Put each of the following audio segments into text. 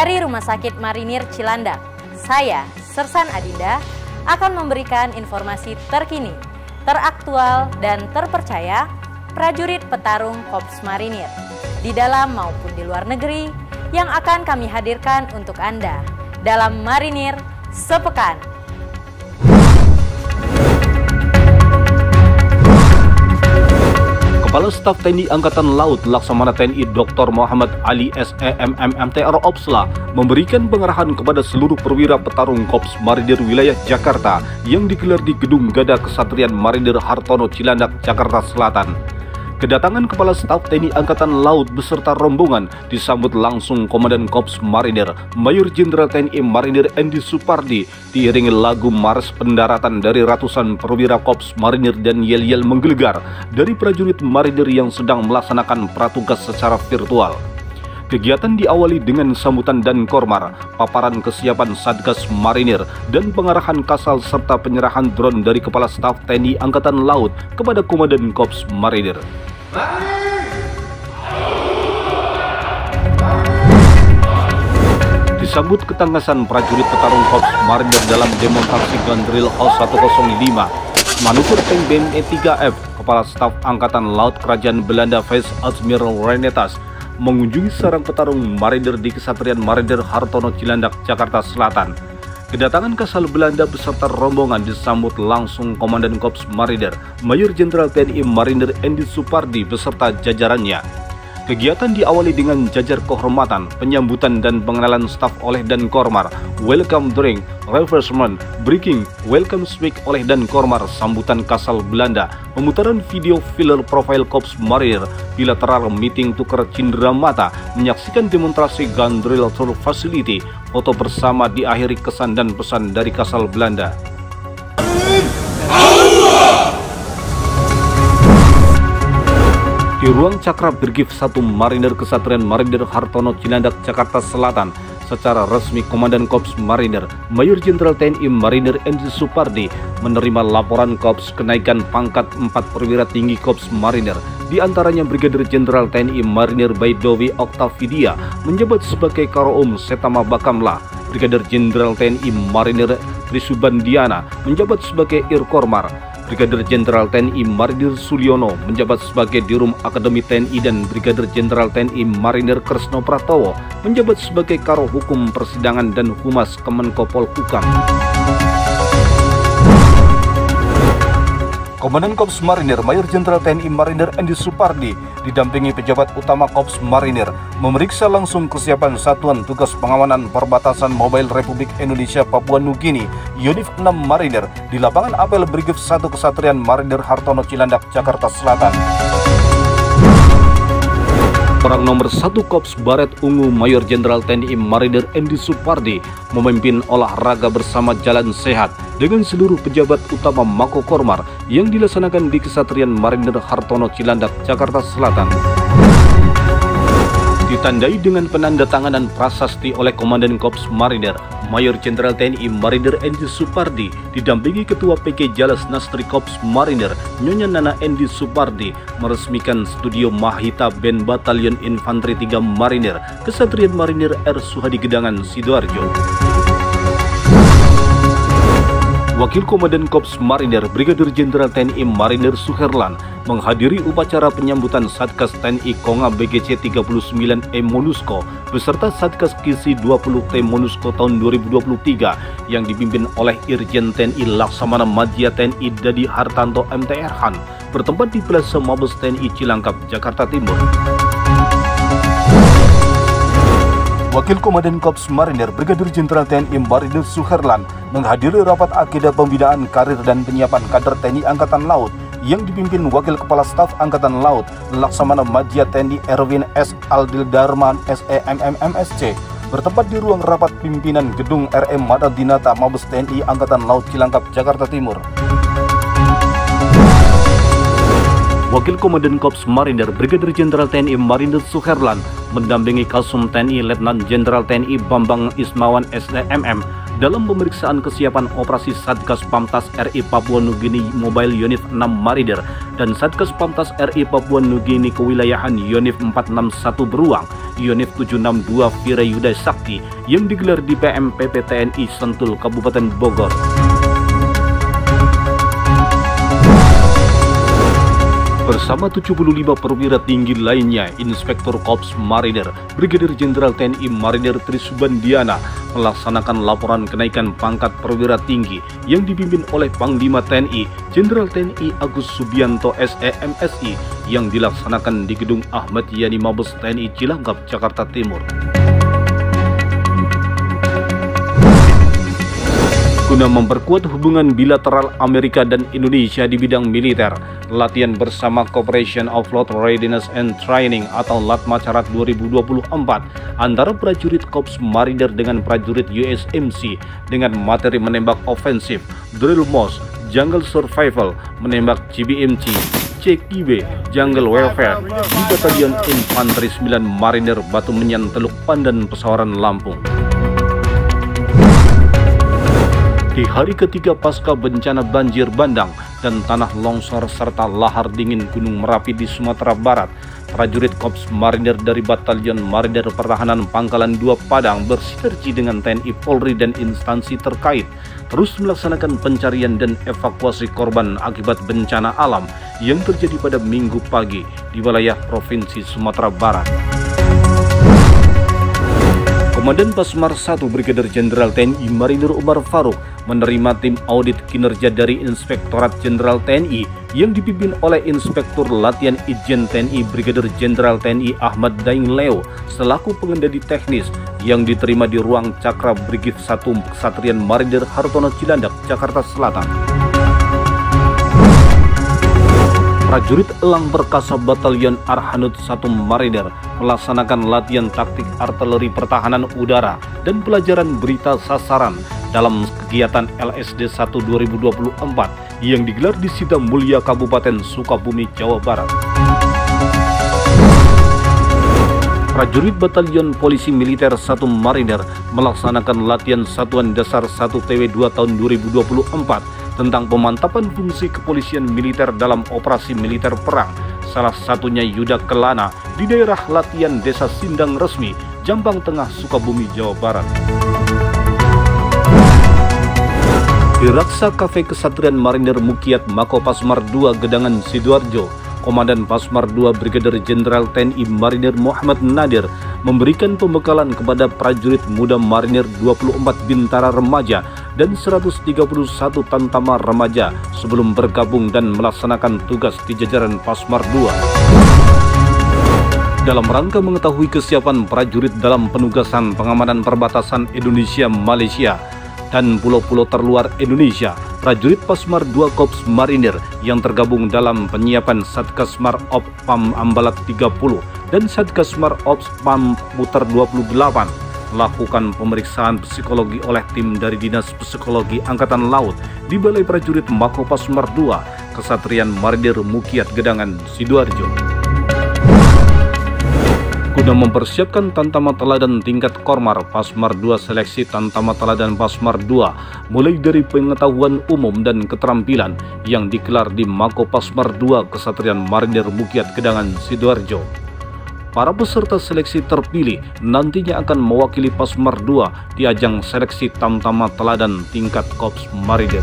Dari Rumah Sakit Marinir Cilandak, saya, Sersan Adinda, akan memberikan informasi terkini, teraktual, dan terpercaya prajurit petarung Korps Marinir di dalam maupun di luar negeri yang akan kami hadirkan untuk Anda dalam Marinir Sepekan. Kepala Staf TNI Angkatan Laut Laksamana TNI Dr. Muhammad Ali SEMM MTR Opsla memberikan pengarahan kepada seluruh perwira petarung Korps Marinir wilayah Jakarta yang digelar di Gedung Gada Kesatrian Marinir Hartono Cilandak, Jakarta Selatan. Kedatangan Kepala Staf TNI Angkatan Laut beserta rombongan disambut langsung Komandan Korps Marinir Mayor Jenderal TNI Marinir Endi Supardi, diiringi lagu Mars Pendaratan dari ratusan perwira Korps Marinir dan yel-yel menggelegar dari prajurit marinir yang sedang melaksanakan pratugas secara virtual. Kegiatan diawali dengan sambutan dan kormar, paparan kesiapan Satgas Marinir, dan pengarahan kasal serta penyerahan drone dari Kepala Staf TNI Angkatan Laut kepada Komandan Korps Marinir. Disambut ketangkasan prajurit petarung Korps Marinir dalam demonstrasi gun drill O105, manuver tank BME 3F, Kepala Staf Angkatan Laut Kerajaan Belanda Vice Admiral Renetas mengunjungi sarang petarung Marinir di Kesatrian Marinir Hartono Cilandak, Jakarta Selatan. Kedatangan kasal Belanda beserta rombongan disambut langsung Komandan Korps Marinir Mayor Jenderal TNI Marinir Endi Supardi beserta jajarannya. Kegiatan diawali dengan jajar kehormatan, penyambutan dan pengenalan staf oleh dan kormar, welcome drink, refreshment, breaking, welcome speak oleh dan kormar, sambutan kasal Belanda, pemutaran video filler profile Korps Marinir, bilateral meeting tukar cindera mata, menyaksikan demonstrasi gun drill tour facility, foto bersama diakhiri kesan dan pesan dari kasal Belanda. Di ruang Cakra Brigif 1 Marinir Kesatrian Marinir Hartono Cilandak, Jakarta Selatan, secara resmi Komandan Korps Marinir Mayor Jenderal TNI Marinir Endi Supardi menerima laporan Korps kenaikan pangkat 4 perwira tinggi Korps Marinir, di antaranya Brigadir Jenderal TNI Marinir Baidowi Oktavidia menjabat sebagai Karoum Setama Bakamla, Brigadir Jenderal TNI Marinir Trisubandiana menjabat sebagai Irkormar, Brigadir Jenderal TNI Marinir Sulyono menjabat sebagai Dirum Akademi TNI, dan Brigadir Jenderal TNI Marinir Kresno Pratowo menjabat sebagai Karo Hukum Persidangan dan Humas Kemenko Polhukam. Komandan Korps Marinir Mayor Jenderal TNI Marinir Endi Supardi didampingi pejabat utama Korps Marinir memeriksa langsung kesiapan Satuan Tugas Pengamanan Perbatasan Mobile Republik Indonesia Papua Nugini Yonif 6 Marinir di lapangan apel Brigif 1 Kesatrian Marinir Hartono Cilandak, Jakarta Selatan. Orang nomor 1 Korps Baret Ungu Mayor Jenderal TNI Marinir Endi Supardi memimpin olahraga bersama jalan sehat dengan seluruh pejabat utama Mako Kormar yang dilaksanakan di Kesatrian Marinir Hartono Cilandak, Jakarta Selatan. Ditandai dengan penandatanganan prasasti oleh Komandan Korps Marinir Mayor Jenderal TNI Marinir Endi Supardi didampingi Ketua PK Jalas Nastri Korps Marinir Nyonya Nana Endi Supardi meresmikan Studio Mahita Band Batalion Infanteri 3 Marinir Kesatrian Marinir R. Suhadi Gedangan, Sidoarjo. Wakil Komandan Korps Marinir Brigadir Jenderal TNI Marinir Suherlan menghadiri upacara penyambutan Satgas TNI Konga BGC 39E Monusco beserta Satgas Kisi 20T Monusco tahun 2023 yang dipimpin oleh Irjen TNI Laksamana Madya TNI Dadi Hartanto MTR Han bertempat di Plaza Mabes TNI Cilangkap, Jakarta Timur. Wakil Komandan Korps Marinir Brigadir Jenderal TNI Marinir Suherlan menghadiri rapat agenda pembinaan karir dan penyiapan kader TNI Angkatan Laut yang dipimpin Wakil Kepala Staf Angkatan Laut Laksamana Madya TNI Erwin S. Aldil Darman SEMM MSC bertempat di ruang rapat pimpinan Gedung RM Mada Dinata Mabes TNI Angkatan Laut Cilangkap, Jakarta Timur. Wakil Komandan Korps Marinir Brigadir Jenderal TNI Marinir Suherlan mendampingi Kasum TNI Letnan Jenderal TNI Bambang Ismawan SDMM dalam pemeriksaan kesiapan operasi Satgas Pamtas RI Papua Nugini Mobile Unit 6 Marider dan Satgas Pamtas RI Papua Nugini Kewilayahan Unit 461 Beruang, Unit 762 Virayuda Sakti yang digelar di PMPP TNI Sentul, Kabupaten Bogor. Bersama 75 perwira tinggi lainnya, Inspektur Korps Marider Brigadir Jenderal TNI Marider Tri Subandiana melaksanakan laporan kenaikan pangkat perwira tinggi yang dipimpin oleh Panglima TNI Jenderal TNI Agus Subianto SEMSI yang dilaksanakan di Gedung Ahmad Yani Mabes TNI Cilangkap, Jakarta Timur. Guna memperkuat hubungan bilateral Amerika dan Indonesia di bidang militer, latihan bersama Cooperation of Fleet Readiness and Training atau LATMACARAT 2024 antara prajurit Korps Marider dengan prajurit USMC dengan materi menembak ofensif, drill MOS, jungle survival, menembak GBMC, CKB, jungle warfare di Batalion Infanteri 9 Marider Batu Menyan Teluk Pandan, Pesawaran, Lampung. Di hari ketiga pasca bencana banjir bandang dan tanah longsor serta lahar dingin Gunung Merapi di Sumatera Barat, prajurit Korps Marider dari Batalion Marider Pertahanan Pangkalan 2 Padang bersinergi dengan TNI Polri dan instansi terkait terus melaksanakan pencarian dan evakuasi korban akibat bencana alam yang terjadi pada Minggu pagi di wilayah Provinsi Sumatera Barat. Komandan Pasmar 1 Brigadir Jenderal TNI Marinir Umar Faruk menerima tim audit kinerja dari Inspektorat Jenderal TNI yang dipimpin oleh Inspektur Latihan Itjen TNI Brigadir Jenderal TNI Ahmad Daeng Leo selaku pengendali teknis yang diterima di ruang Cakra Brigif 1 Kesatrian Marider Hartono Cilandak, Jakarta Selatan. Prajurit Elang Perkasa Batalion Arhanud 1 Marider melaksanakan latihan taktik artileri pertahanan udara dan pelajaran berita sasaran dalam kegiatan LSD 1 2024 yang digelar di Sidang Mulia Kabupaten Sukabumi, Jawa Barat. Prajurit Batalion Polisi Militer 1 Marider melaksanakan latihan Satuan Dasar 1 TW 2 tahun 2024 tentang pemantapan fungsi kepolisian militer dalam operasi militer perang, salah satunya Yuda Kelana di daerah latihan Desa Sindang Resmi, Jambang Tengah, Sukabumi, Jawa Barat. Di Raksa Cafe Kesatrian Marinir Mukiat Mako Pasmar 2 Gedangan Sidoarjo, Komandan Pasmar 2 Brigadir Jenderal TNI Marinir Muhammad Nadir memberikan pembekalan kepada prajurit muda Marinir 24 Bintara Remaja dan 131 Tantama Remaja sebelum bergabung dan melaksanakan tugas di jajaran Pasmar 2. Dalam rangka mengetahui kesiapan prajurit dalam penugasan pengamanan perbatasan Indonesia-Malaysia dan pulau-pulau terluar Indonesia, prajurit Pasmar 2 Korps Marinir yang tergabung dalam penyiapan Satgasmar Op Pam Ambalat 30 dan Satgasmar Ops Pam Puter 28 melakukan pemeriksaan psikologi oleh tim dari Dinas Psikologi Angkatan Laut di Balai Prajurit Mako Pasmar 2 Kesatrian Marinir Mukiat Gedangan Sidoarjo. Guna mempersiapkan Tantama Teladan tingkat Kormar Pasmar 2 seleksi Tantama Teladan Pasmar 2 mulai dari pengetahuan umum dan keterampilan yang digelar di Mako Pasmar 2 Kesatrian Marinir Mukiat Gedangan Sidoarjo. Para peserta seleksi terpilih nantinya akan mewakili Pasmar 2 di ajang seleksi Tantama Teladan tingkat Korps Marinir.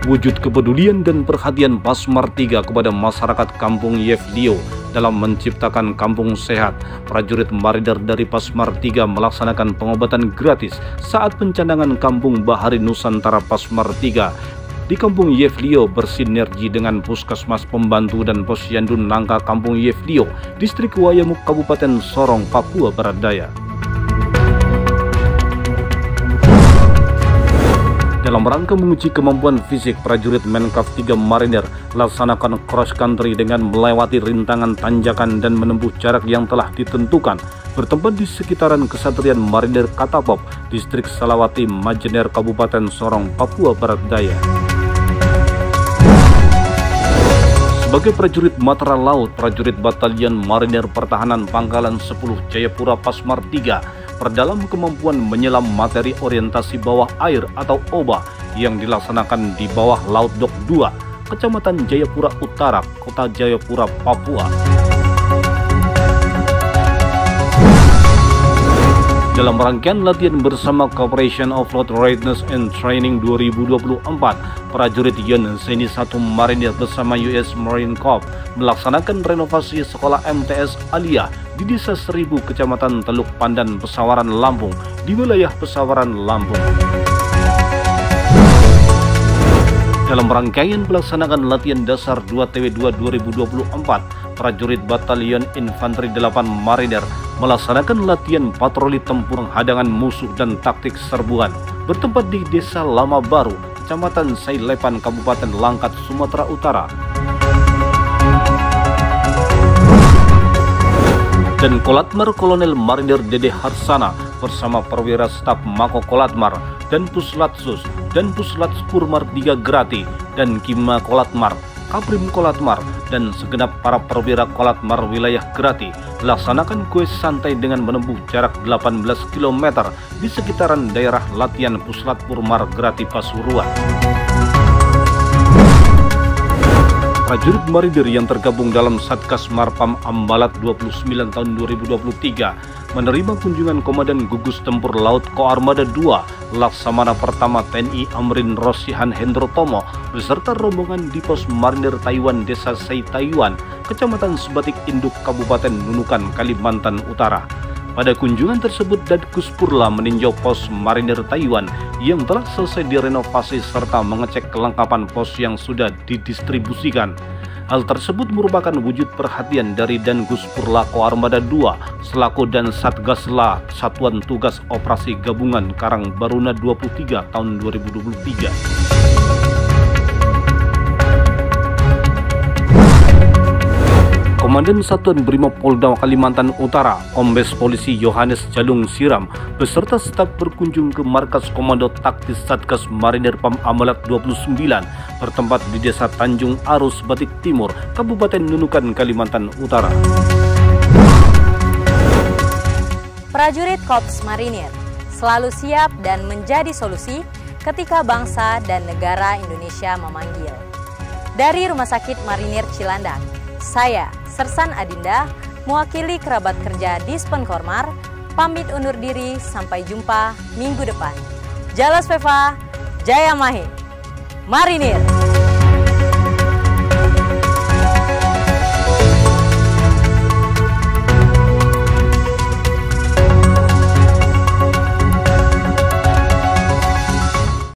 Wujud kepedulian dan perhatian Pasmar 3 kepada masyarakat Kampung Yeflio dalam menciptakan kampung sehat, prajurit Marider dari Pasmar 3 melaksanakan pengobatan gratis saat pencandangan Kampung Bahari Nusantara Pasmar 3 di Kampung Yeflio bersinergi dengan Puskesmas Pembantu dan Posyandu Nangka Kampung Yeflio, Distrik Wayamuk, Kabupaten Sorong, Papua Barat Daya. Dalam rangka menguji kemampuan fisik, prajurit Menkaf 3 Marinir laksanakan cross country dengan melewati rintangan tanjakan dan menempuh jarak yang telah ditentukan, bertempat di sekitaran Kesatrian Marinir Katapop, Distrik Salawati Majener, Kabupaten Sorong, Papua Barat Daya. Sebagai prajurit Matra Laut, prajurit Batalion Marinir Pertahanan Pangkalan 10 Jayapura Pasmar 3 memperdalam kemampuan menyelam materi orientasi bawah air atau OBA yang dilaksanakan di bawah Laut Dok 2, Kecamatan Jayapura Utara, Kota Jayapura, Papua. Dalam rangkaian latihan bersama Corporation of Float Readiness and Training 2024, prajurit Yon Seni 1 Marinir bersama US Marine Corps melaksanakan renovasi sekolah MTS Alia di Desa Seribu, Kecamatan Teluk Pandan, Pesawaran, Lampung, di wilayah Pesawaran, Lampung. Dalam rangkaian pelaksanaan latihan dasar 2TW2 2024, prajurit Batalion Infanteri 8 Marinir melaksanakan latihan patroli tempur hadangan musuh dan taktik serbuan bertempat di Desa Lama Baru, Kecamatan Sailepan, Kabupaten Langkat, Sumatera Utara. Dan Kolatmar Kolonel Marinir Dede Harsana bersama perwira staf Mako Kolatmar dan Puslatsus dan Puslats Purmar 3 Grati dan Kima Kolatmar, Kaprim Kolatmar, dan segenap para perwira Kolatmar wilayah Grati laksanakan kuis santai dengan menempuh jarak 18 km di sekitaran daerah latihan Puslat Purmar Grati Pasuruan. Prajurit Marinir yang tergabung dalam Satgas Marpam Ambalat 29 tahun 2023 menerima kunjungan Komandan Gugus Tempur Laut Koarmada 2 Laksamana Pertama TNI Amrin Rosihan Hendro Tomo beserta rombongan di Pos Marinir Taiwan Desa Sei Taiwan, Kecamatan Sebatik Induk, Kabupaten Nunukan, Kalimantan Utara. Pada kunjungan tersebut, Dadkus Purla meninjau pos Marinir Taiwan yang telah selesai direnovasi serta mengecek kelengkapan pos yang sudah didistribusikan. Hal tersebut merupakan wujud perhatian dari Dangus Purla Koarmada 2 selaku dan Satgasla Satuan Tugas Operasi Gabungan Karang Baruna 23 tahun 2023. Komandan Satuan Brimob Polda Kalimantan Utara, Kombes Polisi Yohanes Jalung Siram, beserta staf berkunjung ke markas Komando Taktis Satgas Marinir Pam Amalat 29, bertempat di Desa Tanjung Arus, Batik Timur, Kabupaten Nunukan, Kalimantan Utara. Prajurit Korps Marinir selalu siap dan menjadi solusi ketika bangsa dan negara Indonesia memanggil. Dari Rumah Sakit Marinir Cilandak, saya, Sersan Adinda, mewakili kerabat kerja Dispen Kormar, pamit undur diri, sampai jumpa minggu depan. Jalas Veva, Jaya Mahe, Marinir.